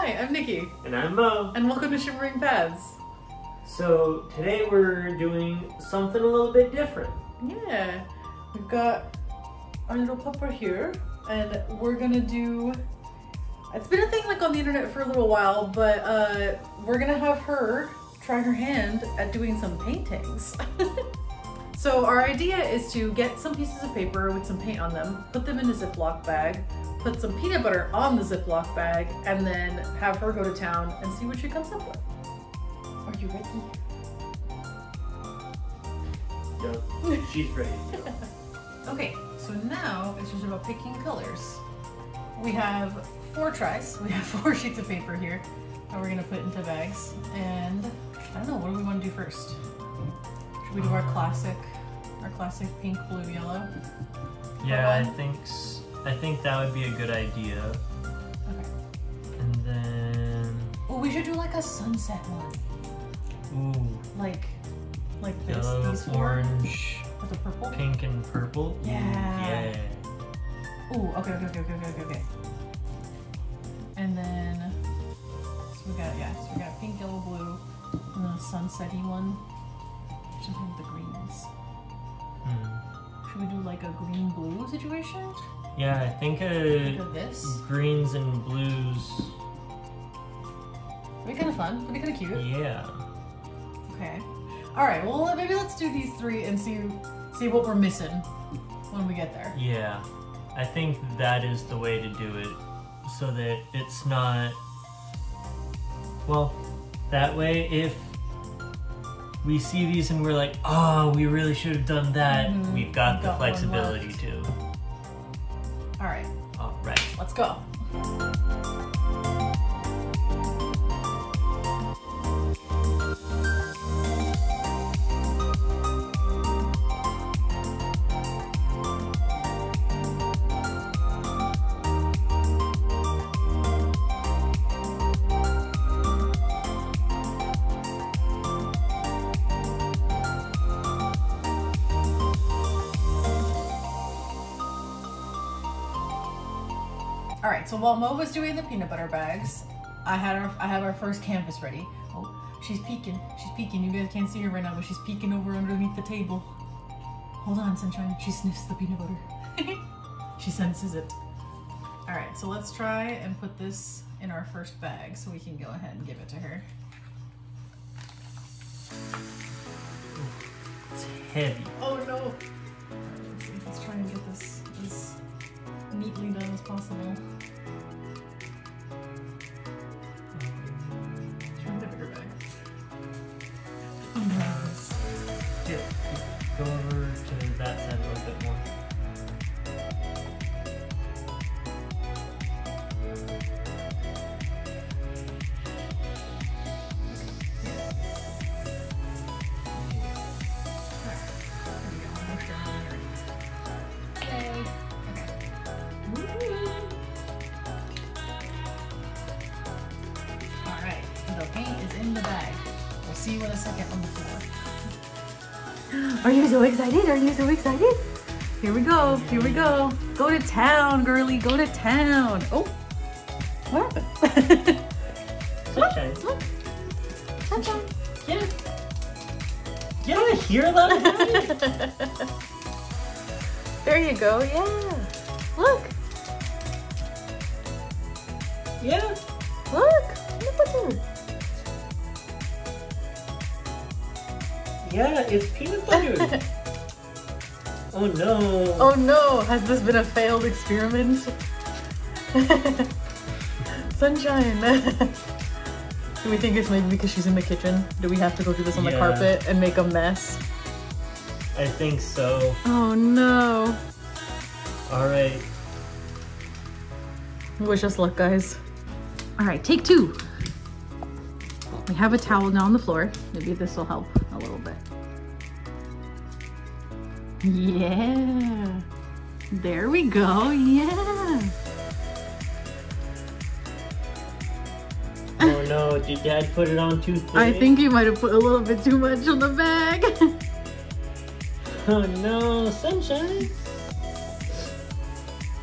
Hi, I'm Nikki. And I'm Mo. And welcome to Shimmering Paths. So today we're doing something a little bit different. Yeah, we've got our little pupper here, and we're gonna do, it's been a thing like on the internet for a little while, but we're gonna have her try her hand at doing some paintings. So our idea is to get some pieces of paper with some paint on them, put them in a Ziploc bag, put some peanut butter on the Ziploc bag, and then have her go to town and see what she comes up with. Are you ready? Yep, she's ready to go. Okay, so now it's just about picking colors. We have 4 tries. We have 4 sheets of paper here that we're gonna put into bags. And I don't know, what do we want to do first? Should we do our classic pink, blue, yellow? Yeah, I think that would be a good idea. Okay. And then, Well, we should do like a sunset one. ooh, Like this, yellow, these 4. orange, With the purple? pink, and purple. Yeah. Yeah. Ooh, okay. And then, so we got pink, yellow, blue, and then a sunsetty one. Something with the greens. Should we do like a green-blue situation? Yeah, I think Like this? greens and blues. It'd be kind of fun. It'd be kind of cute. Yeah. Okay. All right. Well, maybe let's do these 3 and see what we're missing when we get there. Yeah. I think that is the way to do it, so that it's not, well, that way if we see these and we're like, oh, we really should have done that, we've got the flexibility to. All right. All right. Let's go. All right, so while Mo was doing the peanut butter bags, I have our first canvas ready. Oh, she's peeking. You guys can't see her right now, but she's peeking over underneath the table. Hold on, Sunshine. She sniffs the peanut butter. She senses it. All right, so let's try and put this in our first bag so we can go ahead and give it to her. It's heavy. Oh no! All right, let's see. Let's try and get this as neatly done as possible. Try and get a bigger bag. Yeah. Go over to that side a little bit more. Alright, the paint is in the bag. We'll see you in a second on the floor. Are you so excited? Here we go. Go to town, girly. Go to town. Oh, what happened? Sunshine. Look. Sunshine. Get out of here, love. There you go. Yeah. Look. Yeah. Look at that. Yeah, it's peanut butter. Oh no. Oh no, has this been a failed experiment? Sunshine. Do we think it's maybe because she's in the kitchen? Do we have to go do this on the carpet and make a mess? I think so. Oh no. Alright. Wish us luck, guys. Alright, take 2. We have a towel now on the floor. Maybe this will help a little bit. Yeah. There we go. Yeah. Oh no, did Dad put it on too thick? I think you might have put a little bit too much on the bag. Oh no, Sunshine.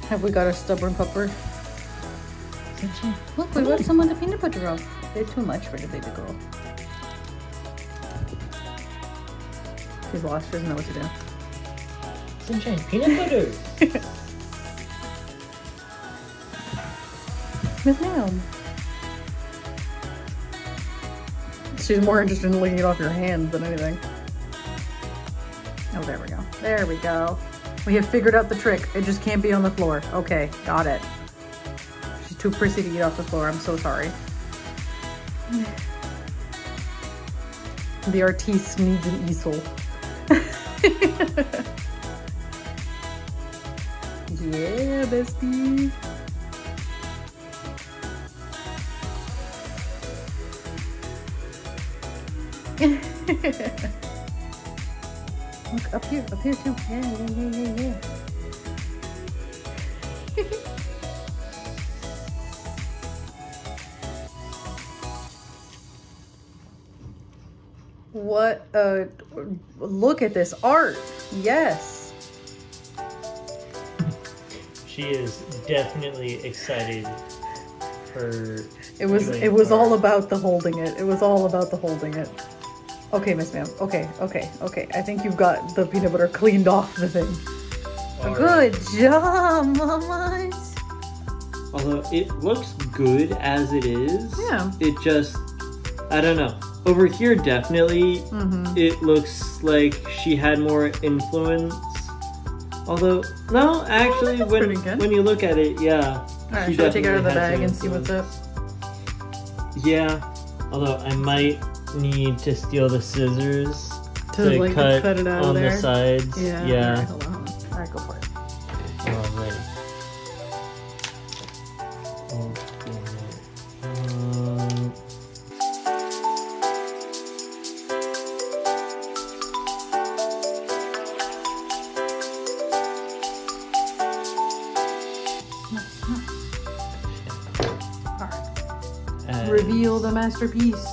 Have we got a stubborn pupper? Look, we left some of the peanut butter off. They're too much for the baby girl. She's lost, she doesn't know what to do. Sunshine, peanut butter! Miss Ma'am. She's more interested in licking it off your hands than anything. Oh, there we go. There we go. We have figured out the trick. It just can't be on the floor. Okay, got it. She's too prissy to eat off the floor. I'm so sorry. The artiste needs an easel. Yeah, bestie. Look, up here too. Yeah. What look at this art. Yes. She is definitely excited for It was all about the holding it. It was all about the holding it. Okay, Miss Ma'am. Okay. I think you've got the peanut butter cleaned off the thing. All Good job, mamas. Although it looks good as it is. Yeah. It just, I don't know. Over here, definitely, it looks like she had more influence. Although, no, actually, when you look at it, yeah. Alright, should I take it out of the bag and see what's up? Yeah. Although, I might need to steal the scissors to like, cut it out on of there? The sides. Yeah. Yeah. Alright, hold on. Alright, go for it. Alright. Reveal the masterpiece.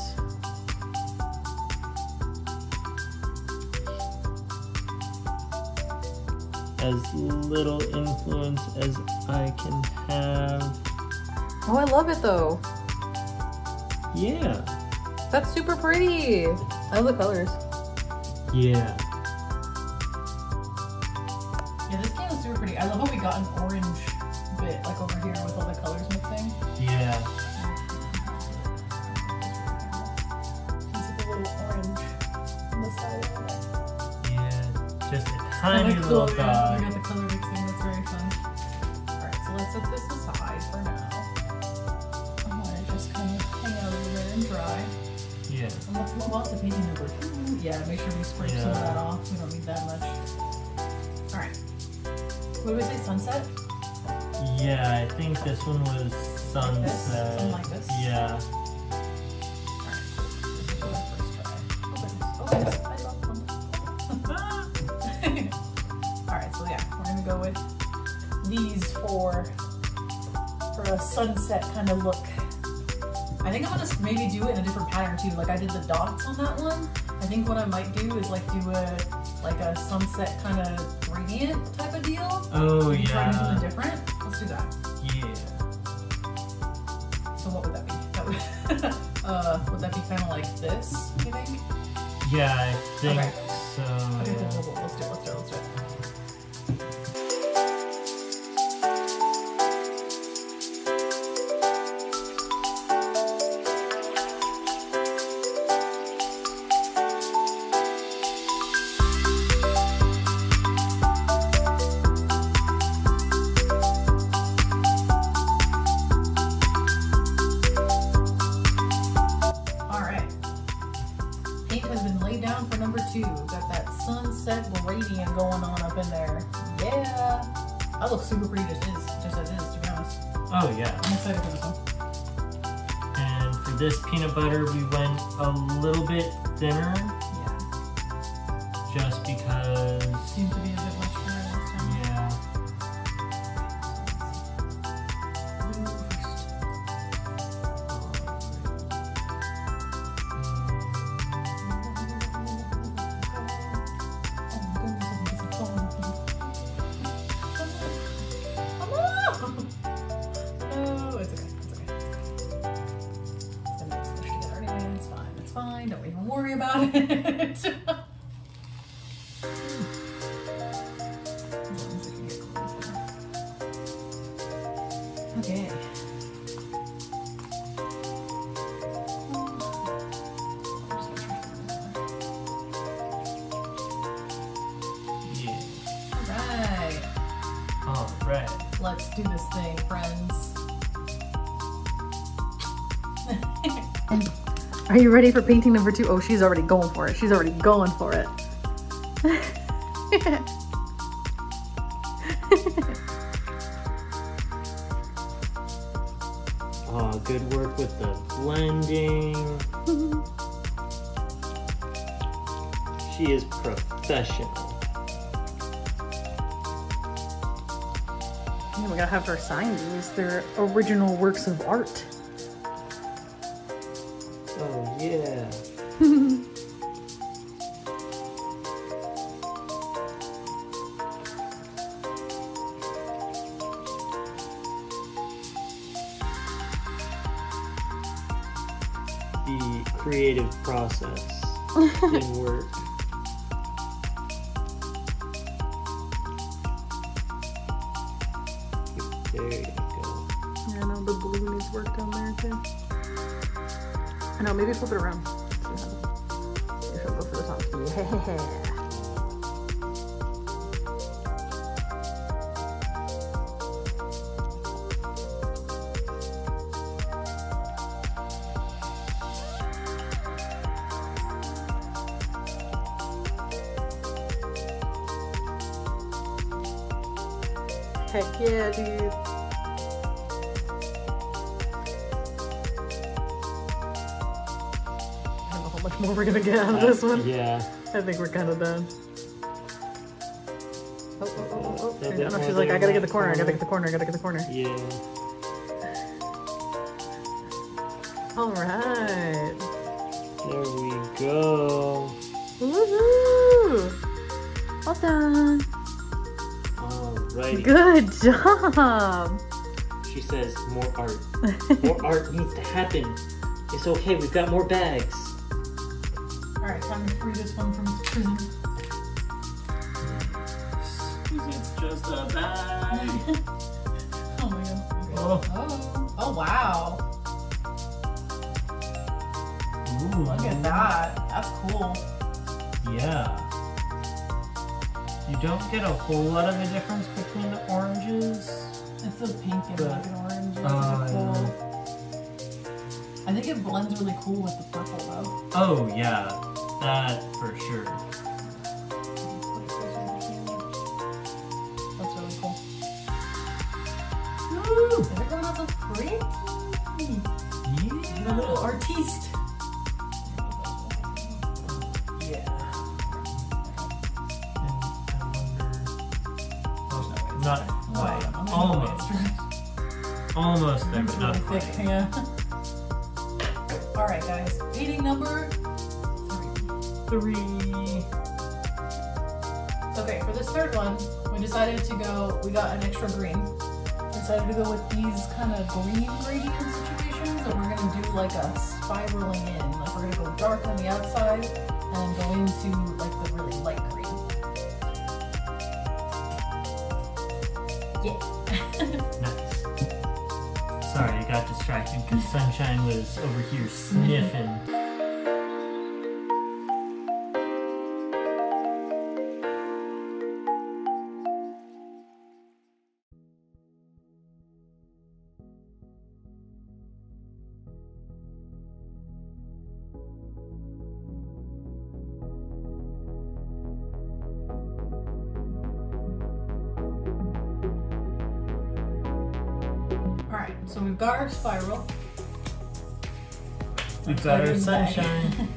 As little influence as I can have. Oh, I love it though. Yeah. That's super pretty. I love the colors. Yeah. Yeah, this can is super pretty. I love how we got an orange bit like over here with all the colors mixing. Yeah. Just a tiny little dog. Yeah, we got the color mixing, that's very fun. Alright, so let's set this aside for now. I'm gonna just kind of hang out over there and dry. Yeah. And let's move on to painting number 2. Yeah, make sure we scrape some of that off. We don't need that much. Alright. What did we say, sunset? Yeah, I think this one was sunset. Like this? Something like this? Yeah. Alright, this is the first try. Oh goodness, I love them. Alright, so yeah, we're gonna go with these for a sunset kind of look. I think I'm gonna maybe do it in a different pattern too. Like I did the dots on that one. I think what I might do is like do a sunset kind of gradient type of deal. Oh maybe yeah. Try to do something different. Let's do that. Yeah. So what would that be? Would that be kind of like this, you think? Yeah, I think okay. so. Okay, Yeah. cool. Let's do it. For number 2, got that sunset gradient going on up in there. Yeah, that looks super pretty just as it is, to be honest. Oh yeah. I'm excited for this one. And for this peanut butter, we went a little bit thinner. Yeah. Just because. Seems to be a bit much for her this time. Yeah. Oh, it's okay. fine. Don't even worry about it. Okay. All right. Let's do this thing, friends. Are you ready for painting number 2? Oh, she's already going for it. She's already going for it. Oh, good work with the blending. She is professional. Yeah, we gotta have her sign these. They're original works of art. Oh, yeah. The creative process in work. There you go. Yeah, I know the blue needs work down there too. I know, maybe flip it around. Maybe she'll go for the top. Yeah. Heck yeah, dude. I don't know how much more we're gonna get out of this one. Yeah. I think we're kind of done. Oh. A I bit know, more she's like, I gotta there. get the corner, I gotta get the corner, I gotta get the corner. Yeah. Alright. There we go. Woohoo! Well done. Alrighty. Good job. She says more art. More art needs to happen. It's okay, we've got more bags. Alright, time to free this one from its prison. It's just a bag. Oh my god. Okay. Oh. Oh wow. Ooh. Look at that. That's cool. Yeah. You don't get a whole lot of a difference between the oranges. It's a pink and But- like an orange. It's like cool. I think it blends really cool with the purple though. Oh yeah, that for sure. That's really cool. Woo! Is it coming out so pretty? Yeah. The little artiste. Yeah. Not quite. Almost there, but not really quite. thick, yeah. Alright guys, painting number 3. 3. Okay, for this third one, we decided to go, we got an extra green. We decided to go with these kind of green gradient situations, and we're gonna do like a spiraling in. Like we're gonna go dark on the outside and go into like the really light green. Yeah. Nice. Sorry, I got distracted because Sunshine was over here sniffing. Alright, so we've got our spiral. We've got our Starting back. Sunshine.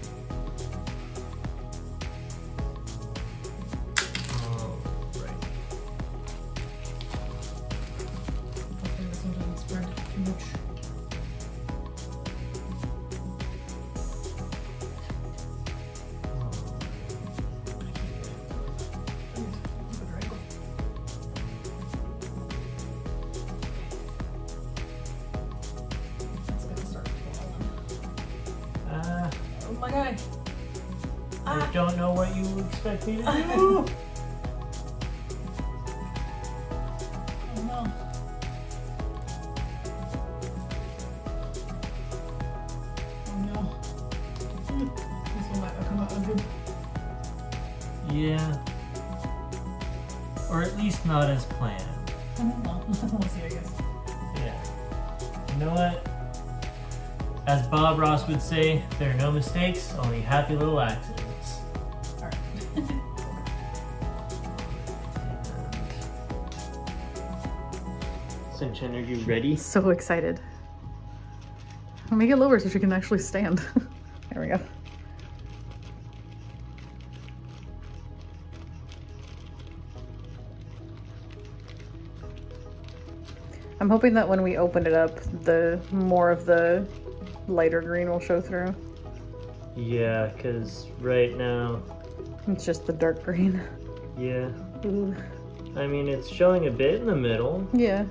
Oh, right. Hopefully this one doesn't spread too much. It's gonna start falling. my guy. I don't know what you expect me to do. Oh no. Oh no. This one might come out ugly. Yeah. Or at least not as planned. Well, we'll see, I guess. Yeah. You know what? As Bob Ross would say, there are no mistakes, only happy little accidents. Alright. Sunshine, are you ready? So excited. I'll make it lower so she can actually stand. There we go. I'm hoping that when we open it up, the more of the lighter green will show through. Yeah, because right now, It's just the dark green. yeah. Ooh. I mean, it's showing a bit in the middle. Yeah.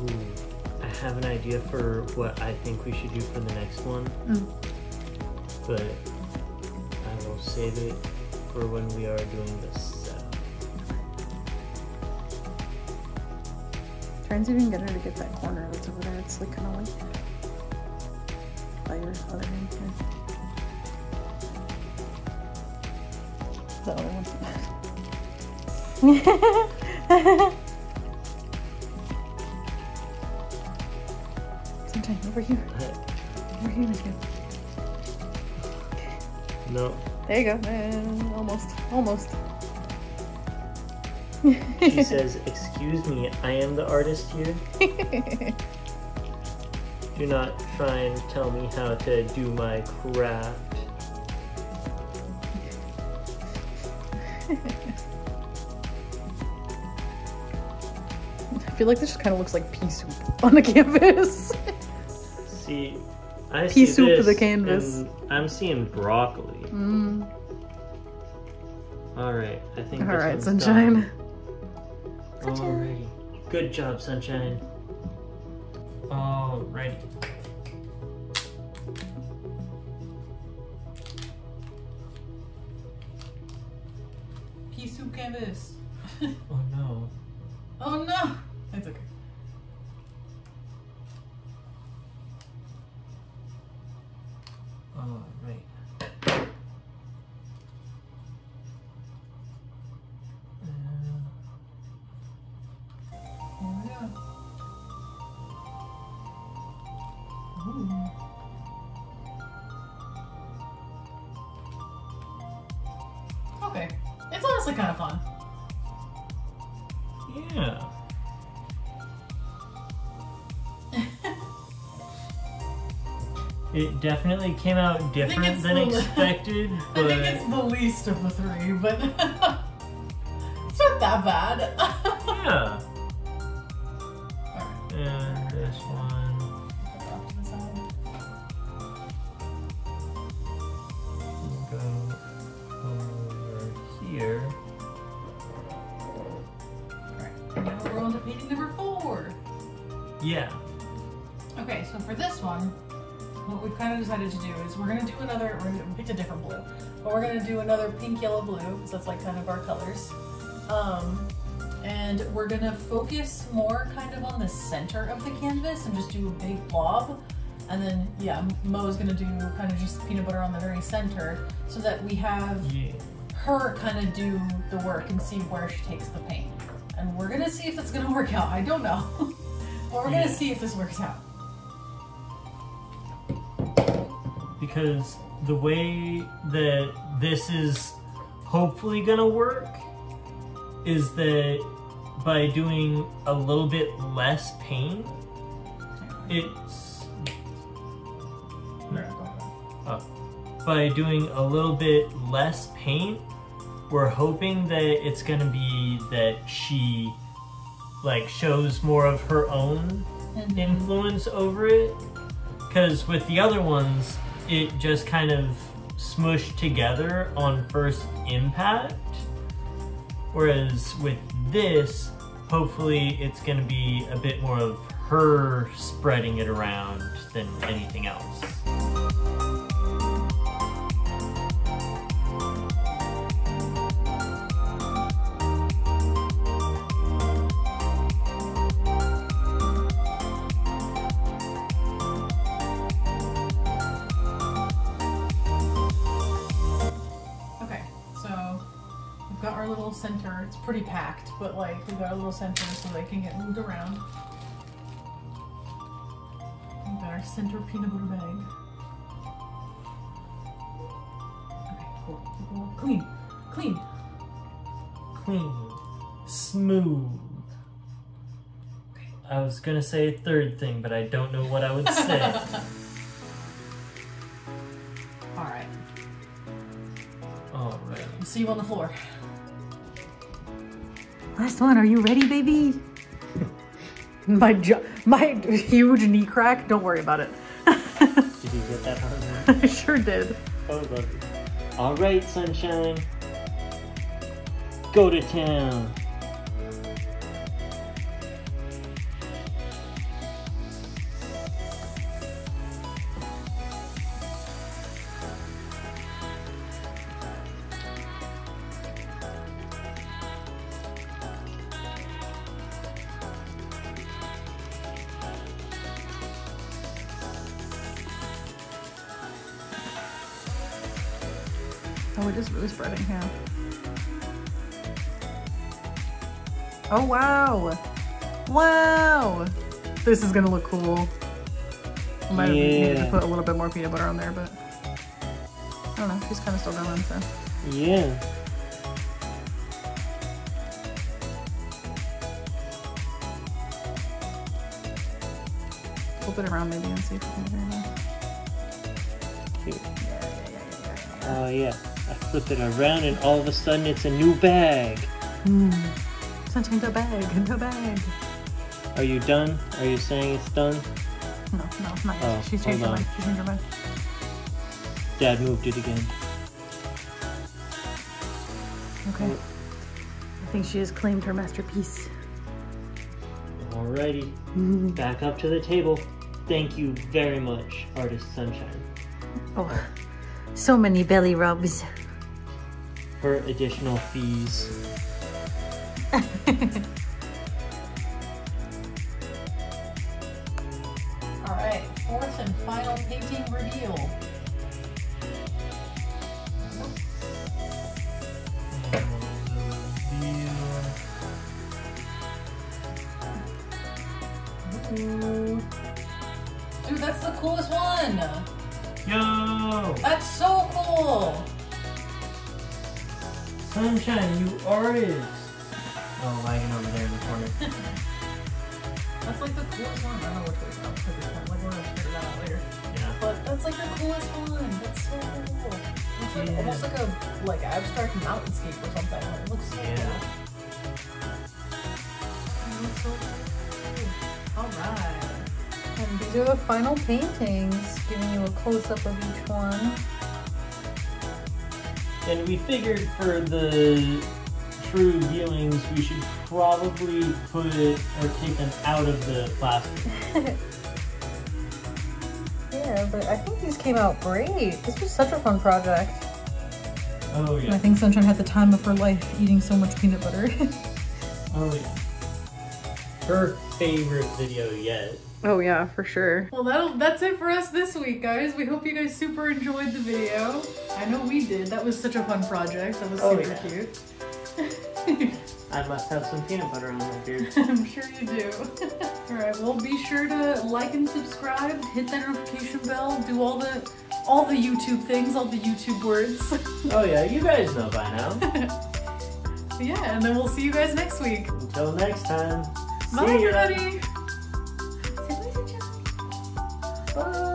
Ooh, I have an idea for what I think we should do for the next one, but I will save it for when we are doing the setup. Try and see if you can get her to get that corner that's over there. It's like kind of like by your other hand here. The other one. Sunshine, over here. Over here with you. No, There you go. Almost. Almost. she says, "Excuse me, I am the artist here. Do not try and tell me how to do my craft." I feel like this just kind of looks like pea soup on the canvas. See, I Pea see soup to this, the canvas. and I'm seeing broccoli. Mm. All right, I think. All this right, one's Sunshine. done. Alrighty, good job, Sunshine. Alrighty. Pea soup canvas. Oh no. Oh no! It's okay. Alright. Here we go. Ooh. Okay. It's honestly kind of fun. Yeah. It definitely came out different it's than the- expected, I but think it's the least of the three, but it's not that bad. yeah. Alright. And this one. Put it off to the side. We'll go over here. Alright. And now we're on to painting number 4. Yeah. Okay, so for this one, what we've kind of decided to do is we're gonna do another, we picked a different blue, but we're gonna do another pink, yellow, blue, because that's like kind of our colors. And we're gonna focus more kind of on the center of the canvas and just do a big blob. And then, yeah, Mo's gonna do kind of just peanut butter on the very center so that we have Yeah. her kind of do the work and see where she takes the paint. And we're gonna see if it's gonna work out. I don't know. But we're gonna see if this works out. Because the way that this is hopefully gonna work is that by doing a little bit less paint, it's by doing a little bit less paint, we're hoping that it's gonna be that she like shows more of her own influence over it. Because with the other ones, it just kind of smushed together on first impact. Whereas with this, hopefully it's going to be a bit more of her spreading it around than anything else. Our little center, it's pretty packed, but like we've got a little center so they can get moved around. We've got our center peanut butter bag. Okay, cool. Clean, clean. Clean, smooth. I was gonna say a third thing, but I don't know what I would say. Alright. Alright. We'll see you on the floor. Last one, are you ready, baby? my huge knee crack, don't worry about it. Did you get that hard? I sure did. Oh, lovely. All right, sunshine. Go to town. Oh, it is really spreading here. Oh, wow. Wow. This is gonna look cool. I might have needed to put a little bit more peanut butter on there, but I don't know. She's kind of still going, so. Yeah. Flip it around maybe and see if we can hear that. Oh yeah, I flip it around and all of a sudden it's a new bag. Sunshine, go bag, go bag. Are you done? Are you saying it's done? No, not yet. Oh, She's changed her mind. She's changed her mind. Dad moved it again. Okay. I think she has claimed her masterpiece. Alrighty, back up to the table. Thank you very much, Artist Sunshine. Oh, so many belly rubs. For additional fees. Alright, fourth and final painting reveal. Dude, that's the coolest one! Yo! That's so cool! Sunshine, you artist! Oh, wagon over there in the corner. That's like the coolest one. I don't know which way it's up to this point. Like, we're gonna figure that out later. Yeah. But that's like the coolest one. That's so cool. It's like almost like a abstract mountainscape or something. It looks so cool. It looks so cool. Alright. And these are the final paintings, giving you a close-up of each one. And we figured for the true viewings, we should probably put it or take them out of the plastic. Yeah, but I think these came out great. This was such a fun project. Oh And I yeah. think Sunshine had the time of her life eating so much peanut butter. Oh yeah. Her favorite video yet. Oh yeah, for sure. Well, that's it for us this week, guys. We hope you guys super enjoyed the video. I know we did. That was such a fun project. That was super cute. I must have some peanut butter on my beard. I'm sure you do. Alright, well be sure to like and subscribe, hit that notification bell, do all the YouTube things, all the YouTube words. Oh yeah, you guys know by now. Yeah, and then we'll see you guys next week. Until next time. Bye, See ya. everybody! Bye.